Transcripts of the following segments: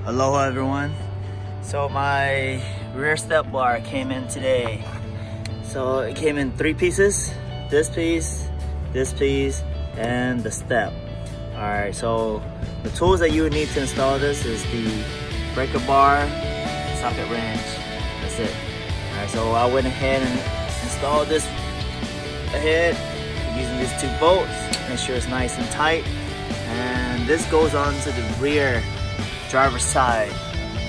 Aloha everyone. So my rear step bar came in today. So it came in 3 pieces. This piece, and the step. Alright, so the tools that you would need to install this is the breaker bar, socket wrench. That's it. Alright, so I went ahead and installed this ahead using these 2 bolts. Make sure it's nice and tight. And this goes on to the rear driver's side.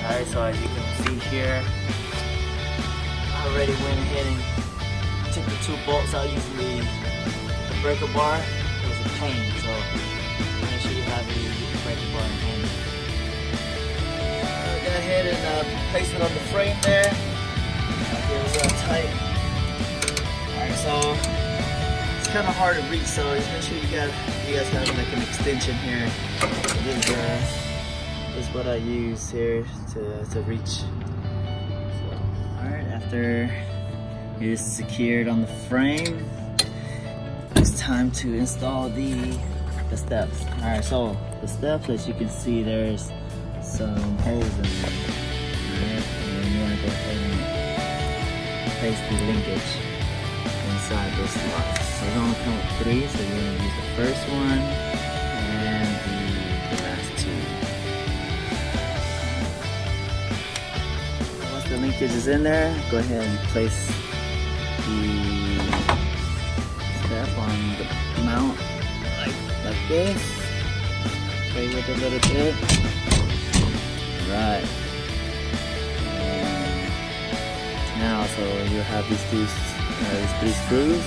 Alright, so as you can see here, I already went ahead and took the 2 bolts out using the breaker bar. It was a pain, so make sure you have the breaker bar in hand. Go ahead and place it on the frame there. Get it real tight. Alright, so it's kind of hard to reach, so just make sure you guys have like an extension here. This is what I use here to reach. So, alright, after you're secured on the frame, it's time to install the steps. Alright, so the steps, as you can see, there's some holes in there. Alright, and then you want to go ahead and place the linkage inside those slots. So it's only come with 3, so you're going to use the first one and the last 2. Once the linkage is in there, go ahead and place the step on the mount like this. Play with it a little bit. Right. Now, so you have these 3 screws,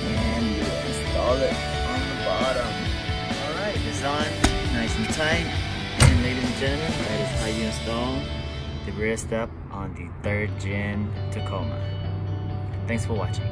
and you install it on the bottom. Alright, it's on, nice and tight. And ladies and gentlemen, that is how you install the rear step on the 3rd gen Tacoma. Thanks for watching.